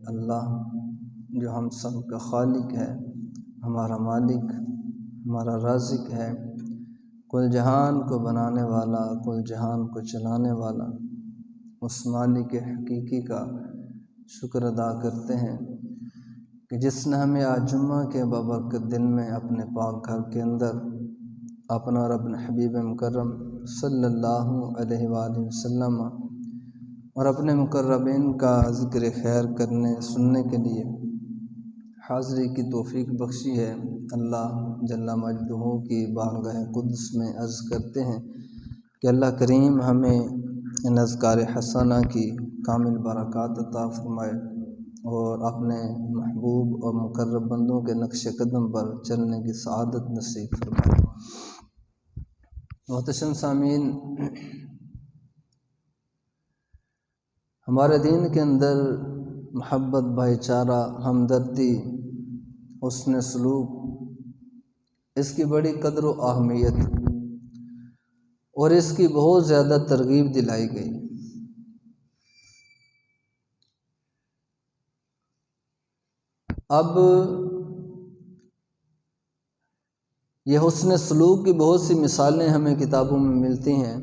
اللہ جو ہم سب کا خالق ہے، ہمارا مالک، ہمارا رازق ہے، کل جہان کو بنانے والا، کل جہان کو چلانے والا، اس مالک حقیقی کا شکر ادا کرتے ہیں کہ جس نے ہمیں آج جمعہ کے بابرکت دن میں اپنے پاک گھر کے اندر اپنا اور اپنے حبیب مکرم صلی اللہ علیہ وآلہ وسلم اور اپنے مقربین کا ذکر خیر کرنے سننے کے لیے حاضری کی توفیق بخشی ہے۔ اللہ جل مجدہ کی بارگاہ قدس میں عرض کرتے ہیں کہ اللہ کریم ہمیں ان اذکار حسنہ کی کامل برکات عطا فرمائے اور اپنے محبوب اور مقرب بندوں کے نقش قدم پر چلنے کی سعادت نصیب فرمائے۔ محتشم سامعین، ہمارے دین کے اندر محبت، بھائی چارہ، ہمدردی، حسن سلوک، اس کی بڑی قدر و اہمیت اور اس کی بہت زیادہ ترغیب دلائی گئی۔ اب یہ حسن سلوک کی بہت سی مثالیں ہمیں کتابوں میں ملتی ہیں،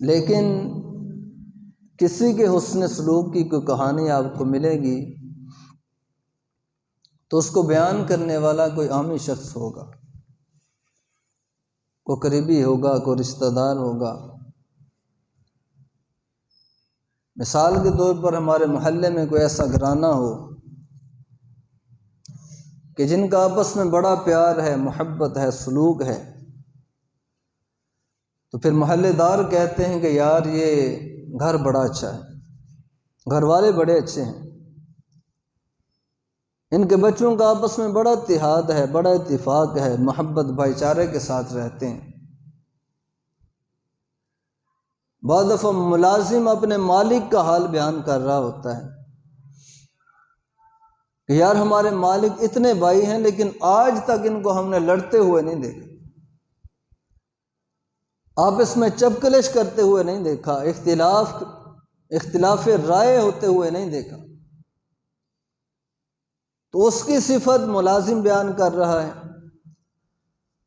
لیکن کسی کے حسن سلوک کی کوئی کہانی آپ کو ملے گی تو اس کو بیان کرنے والا کوئی عامی شخص ہوگا، کوئی قریبی ہوگا، کوئی رشتہ دار ہوگا۔ مثال کے طور پر ہمارے محلے میں کوئی ایسا گھرانہ ہو کہ جن کا آپس میں بڑا پیار ہے، محبت ہے، سلوک ہے، تو پھر محلے دار کہتے ہیں کہ یار یہ گھر بڑا اچھا ہے، گھر والے بڑے اچھے ہیں، ان کے بچوں کا آپس میں بڑا اتحاد ہے، بڑا اتفاق ہے، محبت بھائی چارے کے ساتھ رہتے ہیں۔ بعض دفعہ ملازم اپنے مالک کا حال بیان کر رہا ہوتا ہے کہ یار ہمارے مالک اتنے بھائی ہیں لیکن آج تک ان کو ہم نے لڑتے ہوئے نہیں دیکھا، آپس میں چپکلش کرتے ہوئے نہیں دیکھا، اختلاف رائے ہوتے ہوئے نہیں دیکھا۔ تو اس کی صفت ملازم بیان کر رہا ہے۔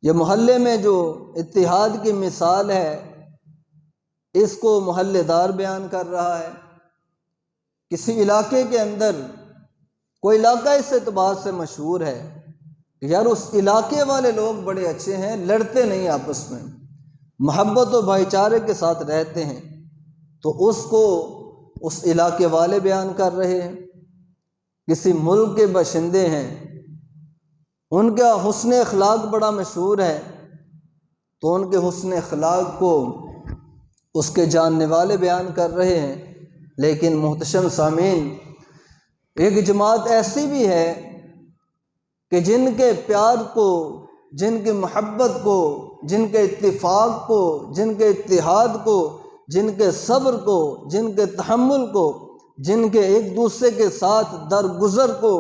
یہ محلے میں جو اتحاد کی مثال ہے اس کو محلے دار بیان کر رہا ہے۔ کسی علاقے کے اندر کوئی علاقہ اس اعتبار سے مشہور ہے کہ یار اس علاقے والے لوگ بڑے اچھے ہیں، لڑتے نہیں، آپس میں محبت و بھائی چارے کے ساتھ رہتے ہیں، تو اس کو اس علاقے والے بیان کر رہے ہیں۔ کسی ملک کے باشندے ہیں، ان کا حسن اخلاق بڑا مشہور ہے، تو ان کے حسن اخلاق کو اس کے جاننے والے بیان کر رہے ہیں۔ لیکن محتشم سامعین، ایک جماعت ایسی بھی ہے کہ جن کے پیار کو، جن کی محبت کو، جن کے اتفاق کو، جن کے اتحاد کو، جن کے صبر کو، جن کے تحمل کو، جن کے ایک دوسرے کے ساتھ درگزر کو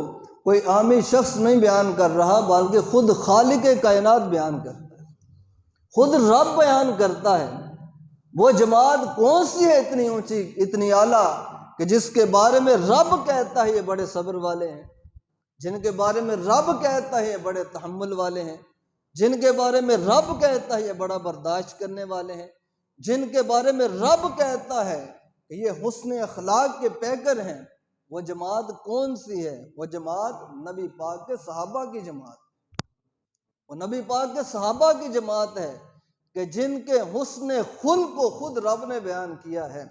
کوئی عامی شخص نہیں بیان کر رہا بلکہ خود خالق کائنات بیان کرتا ہے، خود رب بیان کرتا ہے۔ وہ جماعت کون سی ہے اتنی اونچی، اتنی اعلیٰ، کہ جس کے بارے میں رب کہتا ہے یہ بڑے صبر والے ہیں، جن کے بارے میں رب کہتا ہے یہ بڑے تحمل والے ہیں، جن کے بارے میں رب کہتا ہے یہ بڑا برداشت کرنے والے ہیں، جن کے بارے میں رب کہتا ہے کہ یہ حسن اخلاق کے پیکر ہیں۔ وہ جماعت کون سی ہے؟ وہ جماعت نبی پاک کے صحابہ کی جماعت، وہ نبی پاک کے صحابہ کی جماعت ہے کہ جن کے حسن خلق کو خود رب نے بیان کیا ہے۔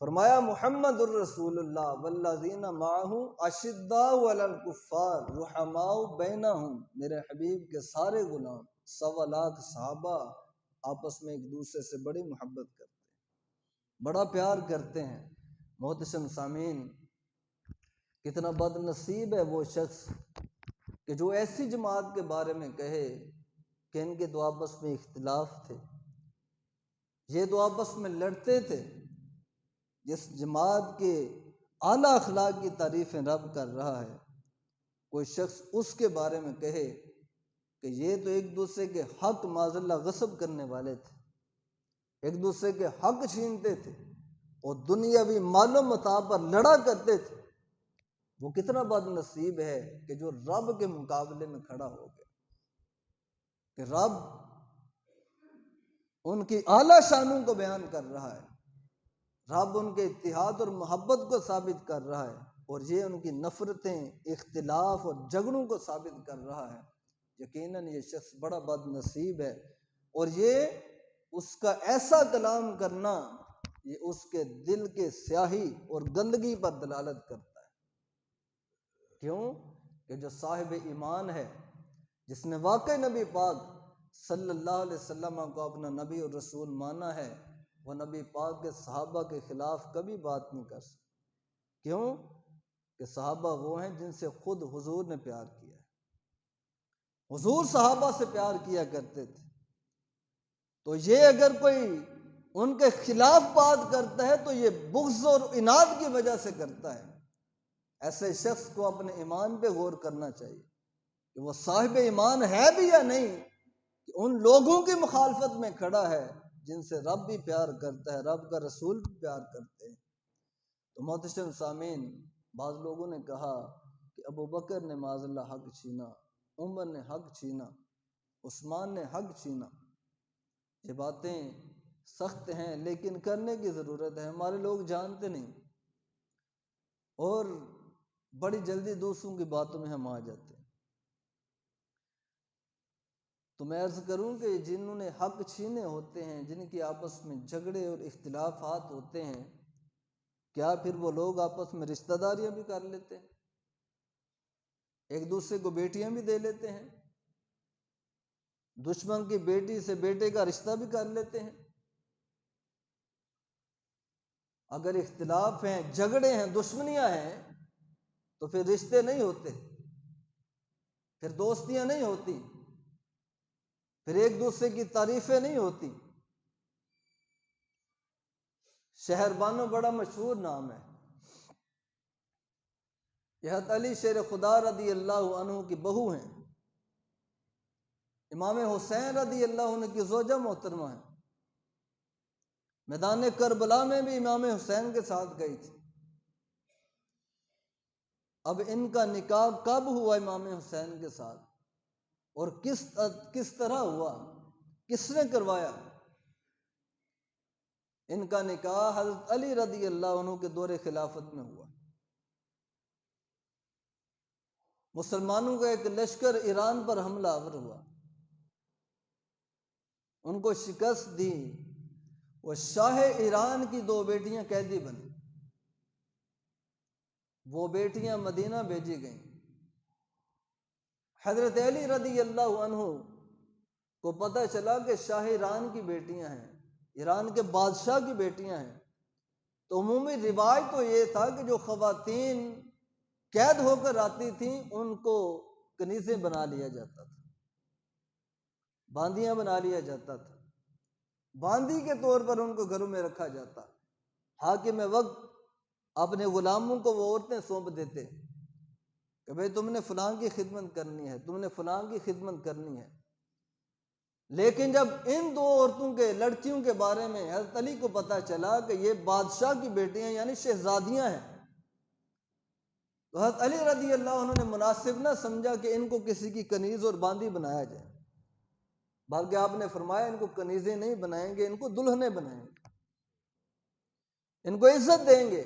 فرمایا محمد الرسول اللہ والذین معہ اشداء علی الکفار رحماء بینہم، میرے حبیب کے سارے غلام 1.25 لاکھ صحابہ آپس میں ایک دوسرے سے بڑی محبت کرتے ہیں، بڑا پیار کرتے ہیں۔ محتشم سامعین، کتنا بد نصیب ہے وہ شخص کہ جو ایسی جماعت کے بارے میں کہے کہ ان کے تو آپس میں اختلاف تھے، یہ تو آپس میں لڑتے تھے۔ جس جماعت کے اعلیٰ اخلاق کی تعریفیں رب کر رہا ہے، کوئی شخص اس کے بارے میں کہے کہ یہ تو ایک دوسرے کے حق معاذ اللہ غصب کرنے والے تھے، ایک دوسرے کے حق چھینتے تھے، اور دنیاوی مال و متاع پر لڑا کرتے تھے، وہ کتنا بد نصیب ہے کہ جو رب کے مقابلے میں کھڑا ہو گیا، کہ رب ان کی اعلیٰ شانوں کو بیان کر رہا ہے، رب ان کے اتحاد اور محبت کو ثابت کر رہا ہے، اور یہ ان کی نفرتیں، اختلاف اور جھگڑوں کو ثابت کر رہا ہے۔ یقیناً یہ شخص بڑا بد نصیب ہے، اور یہ اس کا ایسا کلام کرنا، یہ اس کے دل کے سیاہی اور گندگی پر دلالت کرتا ہے۔ کیوں کہ جو صاحب ایمان ہے، جس نے واقعی نبی پاک صلی اللہ علیہ وسلم کو اپنا نبی اور رسول مانا ہے، وہ نبی پاک کے صحابہ کے خلاف کبھی بات نہیں کر سکتا۔ کیوں کہ صحابہ وہ ہیں جن سے خود حضور نے پیار کیا ہے، حضور صحابہ سے پیار کیا کرتے تھے، تو یہ اگر کوئی ان کے خلاف بات کرتا ہے تو یہ بغض اور عناد کی وجہ سے کرتا ہے۔ ایسے شخص کو اپنے ایمان پہ غور کرنا چاہیے کہ وہ صاحب ایمان ہے بھی یا نہیں، کہ ان لوگوں کی مخالفت میں کھڑا ہے جن سے رب بھی پیار کرتا ہے، رب کا رسول بھی پیار کرتے ہیں۔ تو محترم سامعین، بعض لوگوں نے کہا کہ ابو بکر نے معاذ اللہ حق چھینا، عمر نے حق چھینا، عثمان نے حق چھینا۔ یہ باتیں سخت ہیں لیکن کرنے کی ضرورت ہے، ہمارے لوگ جانتے نہیں، اور بڑی جلدی دوسروں کی باتوں میں ہم آ جاتے ہیں۔ تو میں عرض کروں کہ جنہوں نے حق چھینے ہوتے ہیں، جن کی آپس میں جھگڑے اور اختلافات ہوتے ہیں، کیا پھر وہ لوگ آپس میں رشتہ داریاں بھی کر لیتے ہیں؟ ایک دوسرے کو بیٹیاں بھی دے لیتے ہیں، دشمن کی بیٹی سے بیٹے کا رشتہ بھی کر لیتے ہیں؟ اگر اختلاف ہیں، جھگڑے ہیں، دشمنیاں ہیں، تو پھر رشتے نہیں ہوتے، پھر دوستیاں نہیں ہوتی، پھر ایک دوسرے کی تعریفیں نہیں ہوتی۔ شہر بانو بڑا مشہور نام ہے، یہ حضرت علی شیر خدا رضی اللہ عنہ کی بہو ہیں، امام حسین رضی اللہ عنہ کی زوجہ محترمہ ہیں، میدان کربلا میں بھی امام حسین کے ساتھ گئی تھی۔ اب ان کا نکاح کب ہوا امام حسین کے ساتھ، اور کس طرح ہوا، کس نے کروایا؟ ان کا نکاح حضرت علی رضی اللہ عنہ کے دور خلافت میں ہوا۔ مسلمانوں کا ایک لشکر ایران پر حملہ آور ہوا، ان کو شکست دی، وہ شاہ ایران کی 2 بیٹیاں قیدی بنی، وہ بیٹیاں مدینہ بھیجی گئیں۔ حضرت علی رضی اللہ عنہ کو پتہ چلا کہ شاہ ایران کی بیٹیاں ہیں، ایران کے بادشاہ کی بیٹیاں ہیں، تو عمومی رواج تو یہ تھا کہ جو خواتین قید ہو کر آتی تھیں ان کو کنیزیں بنا لیا جاتا تھا، باندیاں بنا لیا جاتا تھا، باندی کے طور پر ان کو گھروں میں رکھا جاتا۔ حاکم وقت اپنے غلاموں کو وہ عورتیں سونپ دیتے کہ بھئی تم نے فلاں کی خدمت کرنی ہے، تم نے فلاں کی خدمت کرنی ہے۔ لیکن جب ان 2 عورتوں کے، لڑکیوں کے بارے میں حضرت علی کو پتہ چلا کہ یہ بادشاہ کی بیٹیاں یعنی شہزادیاں ہیں، تو حضرت علی رضی اللہ عنہ نے مناسب نہ سمجھا کہ ان کو کسی کی کنیز اور باندی بنایا جائے، بلکہ آپ نے فرمایا ان کو کنیزیں نہیں بنائیں گے، ان کو دلہنیں بنائیں گے، ان کو عزت دیں گے،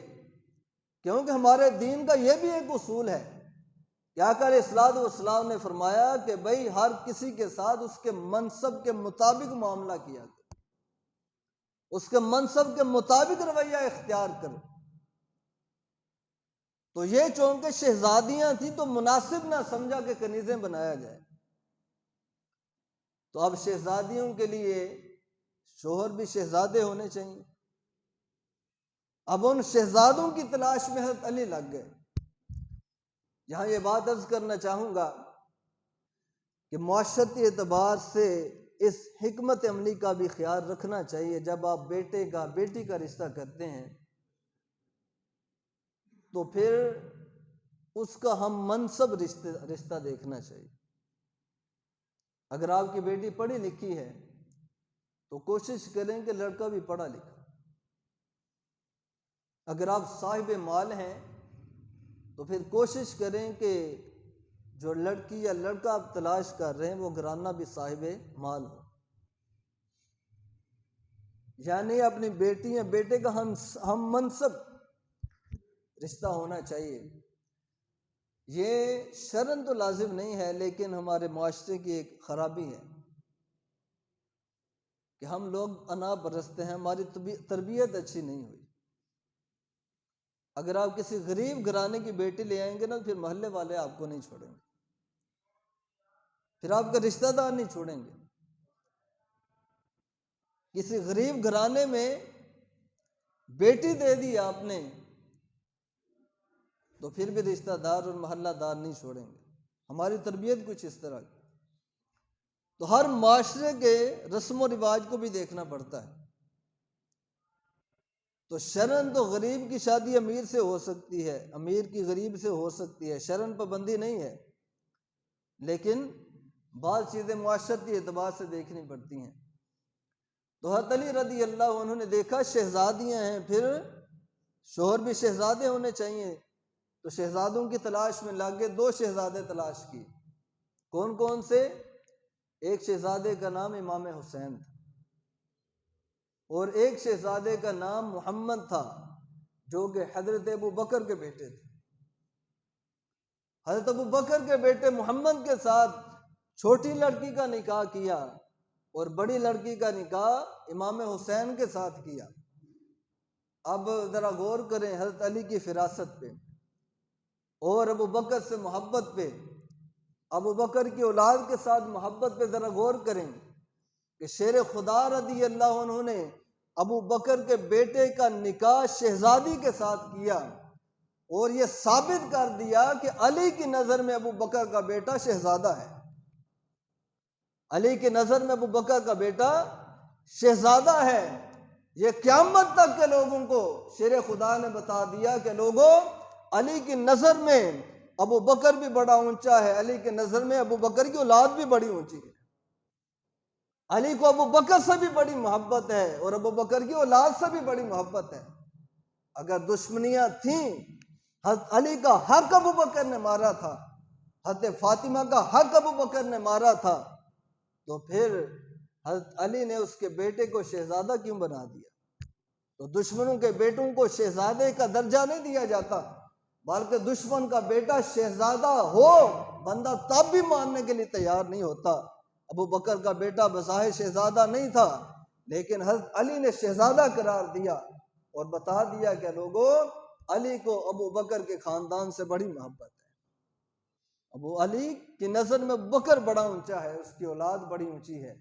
کیونکہ ہمارے دین کا یہ بھی ایک اصول ہے کہ آقا علیہ الصلوۃ والسلام نے فرمایا کہ بھئی ہر کسی کے ساتھ اس کے منصب کے مطابق معاملہ کیا کرے، اس کے منصب کے مطابق رویہ اختیار کرے۔ تو یہ چونکہ شہزادیاں تھیں تو مناسب نہ سمجھا کہ کنیزیں بنایا جائے، تو اب شہزادیوں کے لیے شوہر بھی شہزادے ہونے چاہیے۔ اب ان شہزادوں کی تلاش میں حضرت علی لگ گئے۔ یہاں یہ بات عرض کرنا چاہوں گا کہ معاشرتی اعتبار سے اس حکمت عملی کا بھی خیال رکھنا چاہیے، جب آپ بیٹے کا، بیٹی کا رشتہ کرتے ہیں تو پھر اس کا ہم منصب رشتہ دیکھنا چاہیے۔ اگر آپ کی بیٹی پڑھی لکھی ہے تو کوشش کریں کہ لڑکا بھی پڑھا لکھا، اگر آپ صاحب مال ہیں تو پھر کوشش کریں کہ جو لڑکی یا لڑکا آپ تلاش کر رہے ہیں وہ گھرانہ بھی صاحب مال ہو، یعنی اپنی بیٹی یا بیٹے کا ہم منصب رشتہ ہونا چاہیے۔ یہ شرعاً تو لازم نہیں ہے، لیکن ہمارے معاشرے کی ایک خرابی ہے کہ ہم لوگ انا پرست ہیں، ہماری تربیت اچھی نہیں ہوئی۔ اگر آپ کسی غریب گھرانے کی بیٹی لے آئیں گے نا، پھر محلے والے آپ کو نہیں چھوڑیں گے، پھر آپ کا رشتہ دار نہیں چھوڑیں گے۔ کسی غریب گھرانے میں بیٹی دے دی آپ نے تو پھر بھی رشتہ دار اور محلہ دار نہیں چھوڑیں گے۔ ہماری تربیت کچھ اس طرح کی، تو ہر معاشرے کے رسم و رواج کو بھی دیکھنا پڑتا ہے۔ تو شرعاً تو غریب کی شادی امیر سے ہو سکتی ہے، امیر کی غریب سے ہو سکتی ہے، شرعاً پابندی نہیں ہے، لیکن بعض چیزیں معاشرتی اعتبار سے دیکھنی پڑتی ہیں۔ تو حضرت علی رضی اللہ عنہ نے دیکھا شہزادیاں ہیں، پھر شوہر بھی شہزادے ہونے چاہیے، تو شہزادوں کی تلاش میں لگے، 2 شہزادے تلاش کیے۔ کون کون سے؟ ایک شہزادے کا نام امام حسین تھا، اور ایک شہزادے کا نام محمد تھا، جو کہ حضرت ابو بکر کے بیٹے تھے۔ حضرت ابو بکر کے بیٹے محمد کے ساتھ چھوٹی لڑکی کا نکاح کیا اور بڑی لڑکی کا نکاح امام حسین کے ساتھ کیا۔ اب ذرا غور کریں حضرت علی کی فراست پہ اور ابو بکر سے محبت پہ، ابو بکر کی اولاد کے ساتھ محبت پہ ذرا غور کریں کہ شیر خدا رضی اللہ عنہ نے ابو بکر کے بیٹے کا نکاح شہزادی کے ساتھ کیا، اور یہ ثابت کر دیا کہ علی کی نظر میں ابو بکر کا بیٹا شہزادہ ہے۔ علی کی نظر میں ابو بکر کا بیٹا شہزادہ ہے۔ یہ قیامت تک کے لوگوں کو شیر خدا نے بتا دیا کہ لوگوں، علی کی نظر میں ابو بکر بھی بڑا اونچا ہے، علی کی نظر میں ابو بکر کی اولاد بھی بڑی اونچی ہے، علی کو ابو بکر سے بھی بڑی محبت ہے اور ابو بکر کی اولاد سے بھی بڑی محبت ہے۔ اگر دشمنیاں تھیں، حضرت علی کا حق ابو بکر نے مارا تھا، حضرت فاطمہ کا حق ابو بکر نے مارا تھا، تو پھر حضرت علی نے اس کے بیٹے کو شہزادہ کیوں بنا دیا؟ تو دشمنوں کے بیٹوں کو شہزادے کا درجہ نہیں دیا جاتا، بلکہ دشمن کا بیٹا شہزادہ ہو بندہ تب بھی ماننے کے لیے تیار نہیں ہوتا۔ ابو بکر کا بیٹا بظاہر شہزادہ نہیں تھا، لیکن حضرت علی نے شہزادہ قرار دیا اور بتا دیا کہ لوگوں، علی کو ابو بکر کے خاندان سے بڑی محبت ہے۔ ابو علی کی نظر میں ابو بکر بڑا اونچا ہے، اس کی اولاد بڑی اونچی ہے۔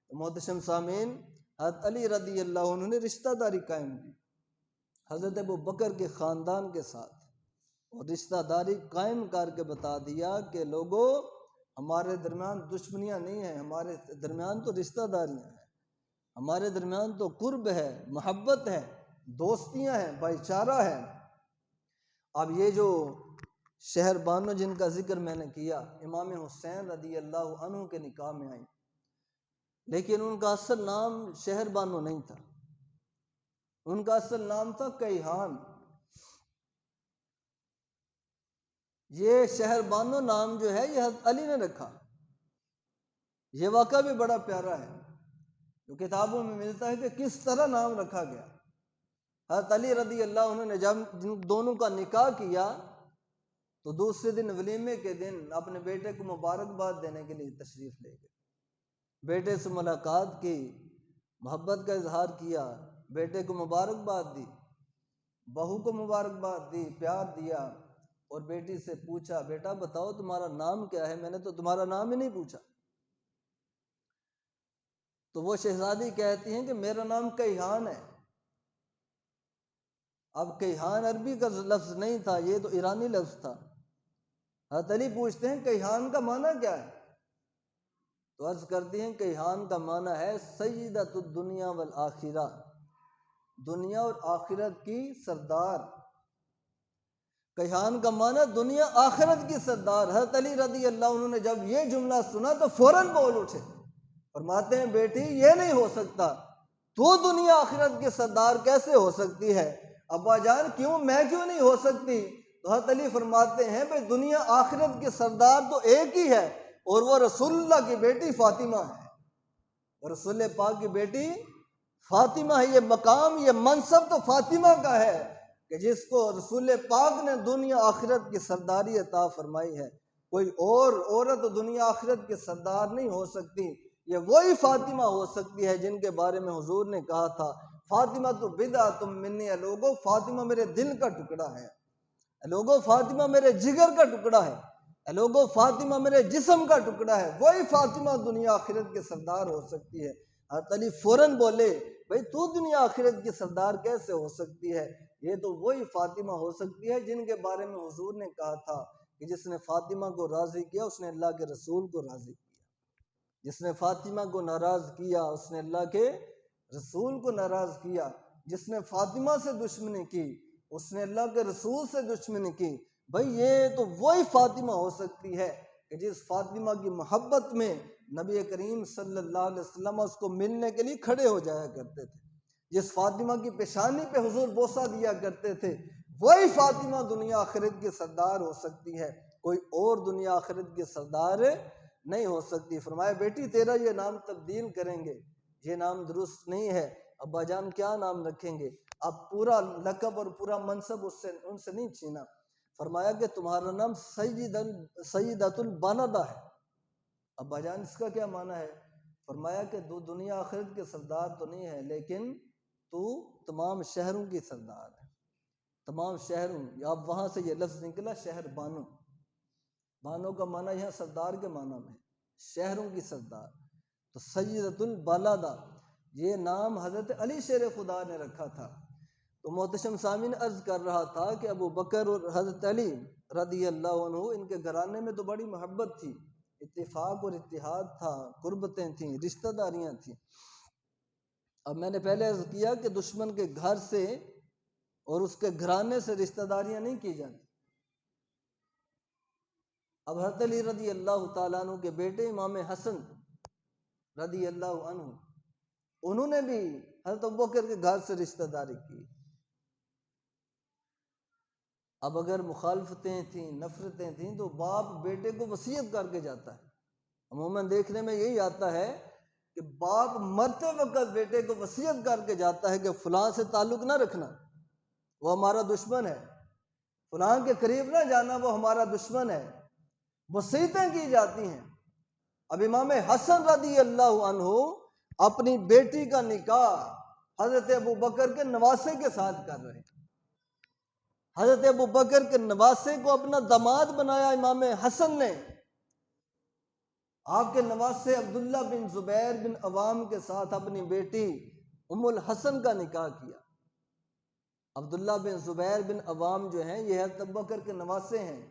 محتشم سامعین، حضرت علی رضی اللہ عنہ نے رشتہ داری قائم کی حضرت ابو بکر کے خاندان کے ساتھ، اور رشتہ داری قائم کر کے بتا دیا کہ لوگوں، ہمارے درمیان دشمنیاں نہیں ہیں، ہمارے درمیان تو رشتہ داریاں ہیں، ہمارے درمیان تو قرب ہے، محبت ہے، دوستیاں ہیں، بھائی چارہ ہے۔ اب یہ جو شہر بانو جن کا ذکر میں نے کیا، امام حسین رضی اللہ عنہ کے نکاح میں آئی، لیکن ان کا اصل نام شہر بانو نہیں تھا، ان کا اصل نام تھا کیہان۔ یہ شہر بانو نام جو ہے یہ حضرت علی نے رکھا۔ یہ واقعہ بھی بڑا پیارا ہے، جو کتابوں میں ملتا ہے کہ کس طرح نام رکھا گیا۔ حضرت علی رضی اللہ عنہ نے جب دونوں کا نکاح کیا تو دوسرے دن ولیمے کے دن اپنے بیٹے کو مبارکباد دینے کے لیے تشریف لے گئے، بیٹے سے ملاقات کی، محبت کا اظہار کیا، بیٹے کو مبارکباد دی، بہو کو مبارکباد دی، پیار دیا، اور بیٹی سے پوچھا بیٹا بتاؤ تمہارا نام کیا ہے، میں نے تو تمہارا نام ہی نہیں پوچھا۔ تو وہ شہزادی کہتی ہیں کہ میرا نام کیہان ہے۔ اب کیہان عربی کا لفظ نہیں تھا، یہ تو ایرانی لفظ تھا۔ حضرت علی پوچھتے ہیں کیہان کا معنی کیا ہے؟ تو عرض کرتی ہیں کیہان کا معنی ہے سیدۃ الدنیا والآخرہ، دنیا اور آخرت کی سردار۔ کیہان کا معنی دنیا آخرت کی سردار۔ حضرت علی رضی اللہ عنہ نے جب یہ جملہ سنا تو فوراً بول اٹھے، فرماتے ہیں بیٹی یہ نہیں ہو سکتا، تو دنیا آخرت کی سردار کیسے ہو سکتی ہے؟ ابا جان کیوں، میں کیوں نہیں ہو سکتی؟ تو حضرت علی فرماتے ہیں بھئی دنیا آخرت کے سردار تو ایک ہی ہے، اور وہ رسول اللہ کی بیٹی فاطمہ ہے، اور رسول پاک کی بیٹی فاطمہ ہے۔ یہ مقام، یہ منصب تو فاطمہ کا ہے کہ جس کو رسول پاک نے دنیا آخرت کی سرداری عطا فرمائی ہے۔ کوئی اور عورت دنیا آخرت کے سردار نہیں ہو سکتی، یہ وہی فاطمہ ہو سکتی ہے جن کے بارے میں حضور نے کہا تھا فاطمہ تو بدعۃ منی، لوگوں فاطمہ میرے دل کا ٹکڑا ہے، لوگوں فاطمہ میرے جگر کا ٹکڑا ہے، لوگوں فاطمہ میرے جسم کا ٹکڑا ہے۔ وہی فاطمہ دنیا آخرت کے سردار ہو سکتی ہے۔ حضرت علی فوراً بولے بھئی تو دنیا آخرت کی سردار کیسے ہو سکتی ہے؟ یہ تو وہی فاطمہ ہو سکتی ہے جن کے بارے میں حضور نے کہا تھا کہ جس نے فاطمہ کو راضی کیا اس نے اللہ کے رسول کو راضی کیا، جس نے فاطمہ کو ناراض کیا اس نے اللہ کے رسول کو ناراض کیا، جس نے فاطمہ سے دشمنی کی اس نے اللہ کے رسول سے دشمنی کی۔ بھئی یہ تو وہی فاطمہ ہو سکتی ہے کہ جس فاطمہ کی محبت میں نبی کریم صلی اللہ علیہ وسلم اس کو ملنے کے لیے کھڑے ہو جایا کرتے تھے، جس فاطمہ کی پیشانی پہ حضور بوسہ دیا کرتے تھے، وہی فاطمہ دنیا آخرت کی سردار ہو سکتی ہے، کوئی اور دنیا آخرت کی سردار نہیں ہو سکتی۔ فرمایا بیٹی تیرا یہ نام تبدیل کریں گے، یہ نام درست نہیں ہے۔ ابا جان کیا نام رکھیں گے؟ اب پورا لقب اور پورا منصب ان سے نہیں چھینا۔ فرمایا کہ تمہارا نام سیدۃ البلدہ ہے۔ ابا جان اس کا کیا معنی ہے؟ فرمایا کہ دنیا آخرت کے سردار تو نہیں ہے لیکن تو تمام شہروں کی سردار ہے، تمام شہروں۔ اب وہاں سے یہ لفظ نکلا شہر بانو، بانو کا معنی یہاں سردار کے معنی میں، شہروں کی سردار۔ تو سیدۃ البلدہ یہ نام حضرت علی شیر خدا نے رکھا تھا۔ تو محتشم سامعین عرض کر رہا تھا کہ ابو بکر اور حضرت علی رضی اللہ عنہ ان کے گھرانے میں تو بڑی محبت تھی، اتفاق اور اتحاد تھا، قربتیں تھیں، رشتہ داریاں تھیں۔ اب میں نے پہلے عرض کیا کہ دشمن کے گھر سے اور اس کے گھرانے سے رشتہ داریاں نہیں کی جاتی۔ اب حضرت علی رضی اللہ تعالیٰ عنہ کے بیٹے امام حسن رضی اللہ عنہ انہوں نے بھی حضرت ابوبکر کے گھر سے رشتہ داری کی۔ اب اگر مخالفتیں تھیں، نفرتیں تھیں تو باپ بیٹے کو وصیت کر کے جاتا ہے۔ عموماً دیکھنے میں یہی آتا ہے کہ باپ مرتے وقت بیٹے کو وصیت کر کے جاتا ہے کہ فلاں سے تعلق نہ رکھنا، وہ ہمارا دشمن ہے، فلاں کے قریب نہ جانا، وہ ہمارا دشمن ہے، وصیتیں کی جاتی ہیں۔ اب امام حسن رضی اللہ عنہ اپنی بیٹی کا نکاح حضرت ابو بکر کے نواسے کے ساتھ کر رہے ہیں۔ حضرت ابو بکر کے نواسے کو اپنا داماد بنایا امام حسن نے۔ آپ کے نواسے عبداللہ بن زبیر بن عوام کے ساتھ اپنی بیٹی ام الحسن کا نکاح کیا۔ عبداللہ بن زبیر بن عوام جو ہیں یہ حضرت ابو بکر کے نواسے ہیں،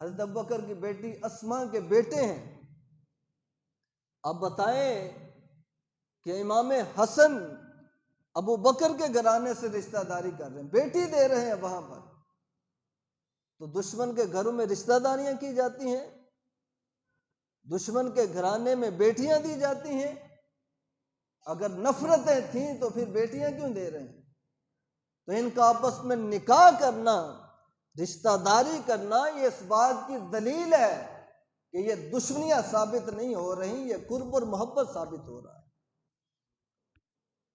حضرت ابو بکر کی بیٹی اسماء کے بیٹے ہیں۔ اب بتائیں کہ امام حسن ابو بکر کے گھرانے سے رشتہ داری کر رہے ہیں، بیٹی دے رہے ہیں وہاں پر، تو دشمن کے گھروں میں رشتہ داریاں کی جاتی ہیں، دشمن کے گھرانے میں بیٹیاں دی جاتی ہیں۔ اگر نفرتیں تھیں تو پھر بیٹیاں کیوں دے رہے ہیں؟ تو ان کا آپس میں نکاح کرنا، رشتہ داری کرنا، یہ اس بات کی دلیل ہے کہ یہ دشمنیاں ثابت نہیں ہو رہی، یہ قرب اور محبت ثابت ہو رہا ہے۔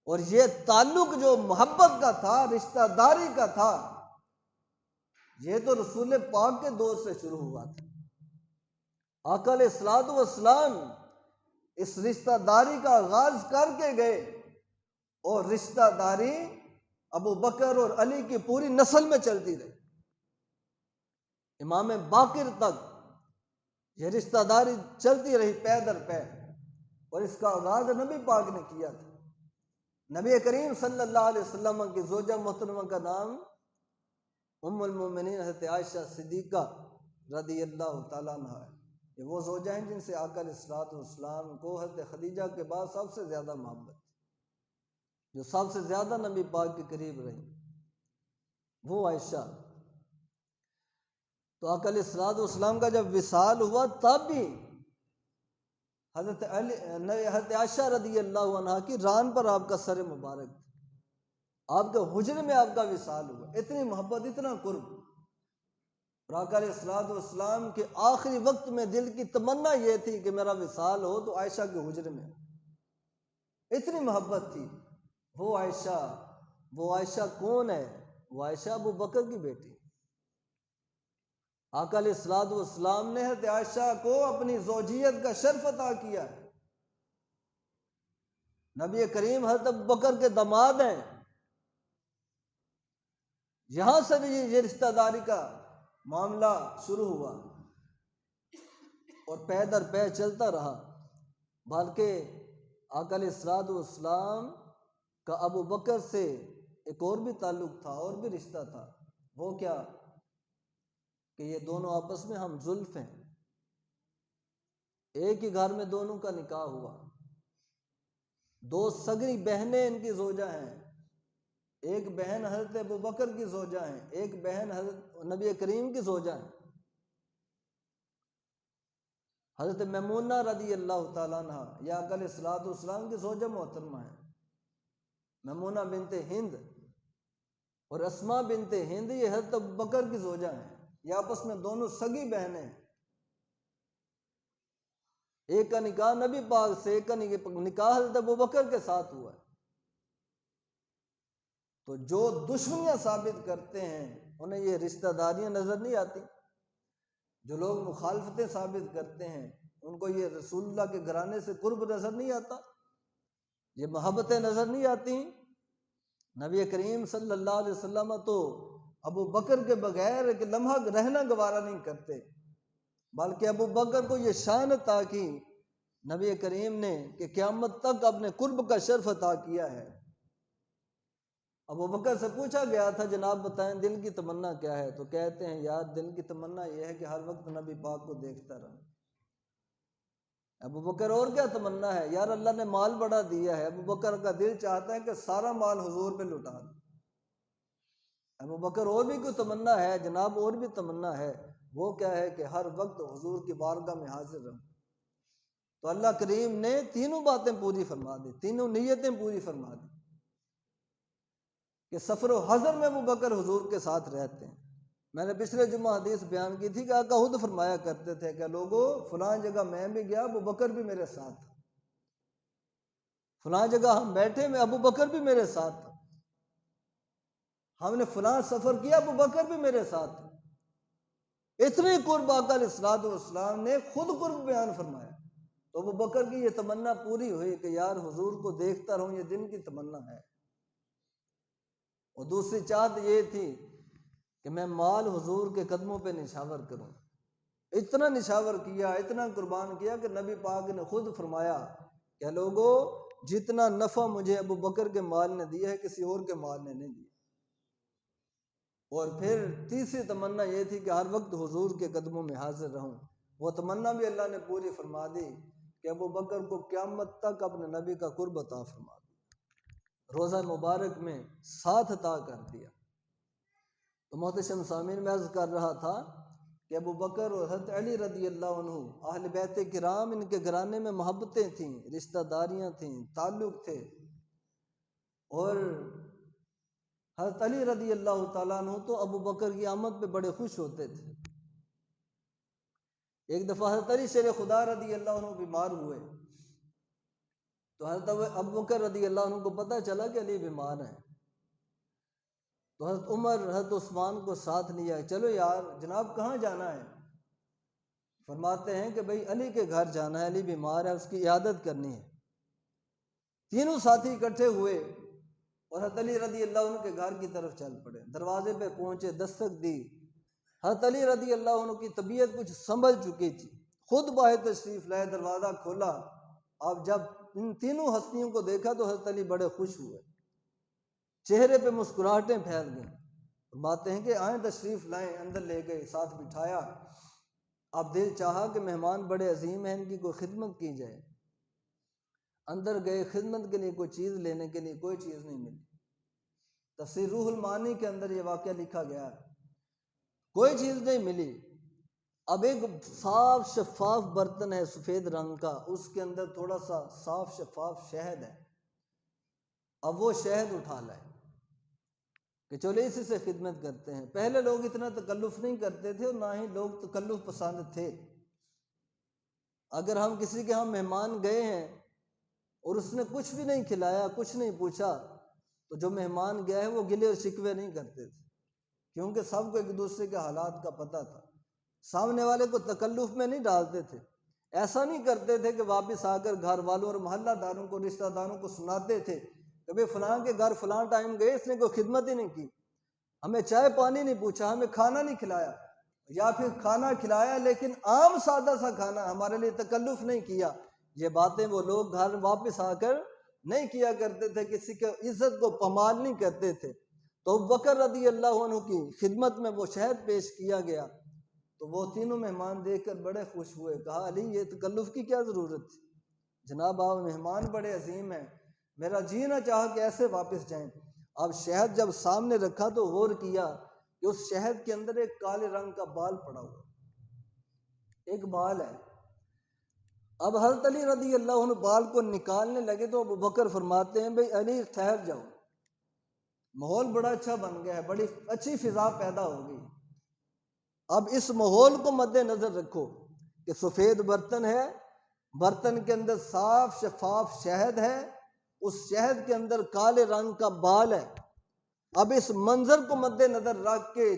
اور یہ تعلق جو محبت کا تھا، رشتہ داری کا تھا، یہ تو رسول پاک کے دور سے شروع ہوا تھا۔ آقا علیہ الصلوۃ والسلام اس رشتہ داری کا آغاز کر کے گئے، اور رشتہ داری ابو بکر اور علی کی پوری نسل میں چلتی رہی، امام باقر تک یہ رشتہ داری چلتی رہی پے در پے، اور اس کا آغاز نبی پاک نے کیا تھا۔ نبی کریم صلی اللہ علیہ وسلم کی زوجہ محترمہ کا نام ام المومنین حضرت عائشہ صدیقہ رضی اللہ تعالیٰ عنہ ہے۔ یہ وہ زوجہ ہیں جن سے آقا علیہ الصلوۃ والسلام کو حضرت خدیجہ کے بعد سب سے زیادہ محبت، جو سب سے زیادہ نبی پاک کے قریب رہی، وہ عائشہ۔ تو آقا علیہ الصلوۃ والسلام کا جب وصال ہوا تب بھی حضرت عائشہ رضی اللہ عنہ کی ران پر آپ کا سر مبارک تھا۔ آپ کے حجرے میں آپ کا وصال ہوا، اتنی محبت، اتنا قرب۔ اور آقا علیہ الصلوۃ والسلام کے آخری وقت میں دل کی تمنا یہ تھی کہ میرا وصال ہو تو عائشہ کے حجرے میں ہو، اتنی محبت تھی۔ وہ عائشہ کون ہے؟ وہ عائشہ ابو بکر کی بیٹی۔ آقا علیہ الصلوۃ والسلام نے حضرت عائشہ کو اپنی زوجیت کا شرف عطا کیا ہے۔ نبی کریم حضرت ابو بکر کے داماد ہیں، یہاں سے بھی یہ رشتہ داری کا معاملہ شروع ہوا اور پے در پے چلتا رہا، بلکہ آقا علیہ الصلوۃ والسلام کا ابو بکر سے ایک اور بھی تعلق تھا، اور بھی رشتہ تھا۔ وہ کیا کہ یہ دونوں آپس میں ہم زلف ہیں، ایک ہی گھر میں دونوں کا نکاح ہوا، دو سگری بہنیں ان کی زوجہ ہیں، ایک بہن حضرت ابو بکر کی زوجہ ہیں، ایک بہن حضرت نبی کریم کی زوجہ ہیں۔ حضرت میمونہ رضی اللہ تعالیٰ عنہ یا آقا علیہ الصلوۃ والسلام کی زوجہ محترمہ ہیں، میمونہ بنت ہند اور اسماء بنت ہند، یہ حضرت ابو بکر کی زوجہ ہیں، یہ آپس میں دونوں سگی بہنیں ہیں۔ ایک کا نکاح نبی پاک سے، ایک کا نکاح حضرت ابو بکر کے ساتھ ہوا ہے۔ تو جو دشمنیاں ثابت کرتے ہیں انہیں یہ رشتہ داریاں نظر نہیں آتی، جو لوگ مخالفتیں ثابت کرتے ہیں ان کو یہ رسول اللہ کے گھرانے سے قرب نظر نہیں آتا، یہ محبتیں نظر نہیں آتی۔ نبی کریم صلی اللہ علیہ وسلم تو ابو بکر کے بغیر ایک لمحہ رہنا گوارا نہیں کرتے، بلکہ ابو بکر کو یہ شان عطا کی نبی کریم نے کہ قیامت تک اپنے قرب کا شرف عطا کیا ہے۔ ابو بکر سے پوچھا گیا تھا جناب بتائیں دل کی تمنا کیا ہے، تو کہتے ہیں یار دل کی تمنا یہ ہے کہ ہر وقت نبی پاک کو دیکھتا رہا۔ ابو بکر اور کیا تمنا ہے؟ یار اللہ نے مال بڑا دیا ہے، ابو بکر کا دل چاہتا ہے کہ سارا مال حضور پہ لٹا دے۔ ابو بکر اور بھی کوئی تمنا ہے؟ جناب اور بھی تمنا ہے، وہ کیا ہے کہ ہر وقت حضور کی بارگاہ میں حاضر رہوں۔ تو اللہ کریم نے تینوں باتیں پوری فرما دی، تینوں نیتیں پوری فرما دی کہ سفر و حضر میں ابو بکر حضور کے ساتھ رہتے ہیں۔ میں نے پچھلے جمعہ حدیث بیان کی تھی کہ آقا خود فرمایا کرتے تھے کہ لوگوں فلاں جگہ میں بھی گیا ابو بکر بھی میرے ساتھ تھا، فلاں جگہ ہم بیٹھے میں ابو بکر بھی میرے ساتھ تھا، ہم نے فلاں سفر کیا ابو بکر بھی میرے ساتھ تھا۔ اتنی قرب آقا علیہ الصلوۃ والسلام نے خود قرب بیان فرمایا، تو ابو بکر کی یہ تمنا پوری ہوئی کہ یار حضور کو دیکھتا رہوں، یہ دن کی تمنا ہے۔ اور دوسری چاہت یہ تھی کہ میں مال حضور کے قدموں پہ نشاور کروں۔ اتنا نشاور کیا، اتنا قربان کیا کہ نبی پاک نے خود فرمایا کہ لوگوں جتنا نفع مجھے ابو بکر کے مال نے دیا ہے کسی اور کے مال نے نہیں دیا۔ اور پھر تیسری تمنا یہ تھی کہ ہر وقت حضور کے قدموں میں حاضر رہوں، وہ تمنا بھی اللہ نے پوری فرما دی کہ ابو بکر کو قیامت تک اپنے نبی کا قرب عطا فرما دیا، روزہ مبارک میں ساتھ عطا کر دیا۔ تو محتشم سامعین میں عرض کر رہا تھا کہ ابو بکر اور حضرت علی رضی اللہ عنہ اہل بیت کرام، ان کے گھرانے میں محبتیں تھیں، رشتہ داریاں تھیں، تعلق تھے، اور حضرت علی رضی اللہ تعالیٰ عنہ تو ابو بکر کی آمد پہ بڑے خوش ہوتے تھے۔ ایک دفعہ حضرت علی شیر خدا رضی اللہ عنہ بیمار ہوئے، تو حضرت ابو بکر رضی اللہ عنہ کو پتہ چلا کہ علی بیمار ہیں، تو حضرت عمر حضرت عثمان کو ساتھ لیا، چلو یار جناب کہاں جانا ہے؟ فرماتے ہیں کہ بھئی علی کے گھر جانا ہے، علی بیمار ہے، اس کی عیادت کرنی ہے۔ تینوں ساتھی اکٹھے ہوئے اور حضرت علی رضی اللہ عنہ کے گھر کی طرف چل پڑے، دروازے پہ پہنچے، دستک دی۔ حضرت علی رضی اللہ عنہ کی طبیعت کچھ سنبھل چکی تھی، خود باہر تشریف لائے، دروازہ کھولا۔ اب جب ان تینوں ہستیوں کو دیکھا تو حضرت علی بڑے خوش ہوئے، چہرے پہ مسکراہٹیں پھیل گئیں۔ فرماتے ہیں کہ آئیں تشریف لائیں، اندر لے گئے، ساتھ بٹھایا۔ اب دل چاہا کہ مہمان بڑے عظیم ہیں، ان کی کوئی خدمت کی جائے۔ اندر گئے، خدمت کے لیے کوئی چیز لینے کے لیے کوئی چیز نہیں ملی۔ تفسیر روح المعانی کے اندر یہ واقعہ لکھا گیا ہے، کوئی چیز نہیں ملی۔ اب ایک صاف شفاف برتن ہے سفید رنگ کا، اس کے اندر تھوڑا سا صاف شفاف شہد ہے، اب وہ شہد اٹھا لائے۔ کہ چلو اسی سے خدمت کرتے ہیں۔ پہلے لوگ اتنا تکلف نہیں کرتے تھے اور نہ ہی لوگ تکلف پسند تھے۔ اگر ہم کسی کے ہاں مہمان گئے ہیں اور اس نے کچھ بھی نہیں کھلایا، کچھ نہیں پوچھا، تو جو مہمان گیا ہے وہ گلے اور شکوے نہیں کرتے تھے، کیونکہ سب کو ایک دوسرے کے حالات کا پتہ تھا۔ سامنے والے کو تکلف میں نہیں ڈالتے تھے، ایسا نہیں کرتے تھے کہ واپس آ کر گھر والوں اور محلہ داروں کو، رشتہ داروں کو سناتے تھے کہ بھئی فلاں کے گھر فلاں ٹائم گئے، اس نے کوئی خدمت ہی نہیں کی، ہمیں چائے پانی نہیں پوچھا، ہمیں کھانا نہیں کھلایا، یا پھر کھانا کھلایا لیکن عام سادہ سا کھانا، ہمارے لیے تکلف نہیں کیا۔ یہ باتیں وہ لوگ گھر واپس آ کر نہیں کیا کرتے تھے، کسی کے عزت کو پامال نہیں کرتے تھے۔ تو ابوبکر رضی اللہ عنہ کی خدمت میں وہ شہد پیش کیا گیا تو وہ تینوں مہمان دیکھ کر بڑے خوش ہوئے، کہا علی یہ تکلف کی کیا ضرورت تھی، جناب آپ مہمان بڑے عظیم ہیں، میرا جی نہ چاہا کہ ایسے واپس جائیں۔ اب شہد جب سامنے رکھا تو غور کیا کہ اس شہد کے اندر ایک کالے رنگ کا بال پڑا ہوا، ایک بال ہے۔ اب حضرت علی رضی اللہ عنہ بال کو نکالنے لگے تو ابوبکر فرماتے ہیں بھئی علی ٹھہر جاؤ، ماحول بڑا اچھا بن گیا ہے، بڑی اچھی فضا پیدا ہو گئی، اب اس ماحول کو مد نظر رکھو کہ سفید برتن ہے، برتن کے اندر صاف شفاف شہد ہے، اس شہد کے اندر کالے رنگ کا بال ہے، اب اس منظر کو مد نظر رکھ کے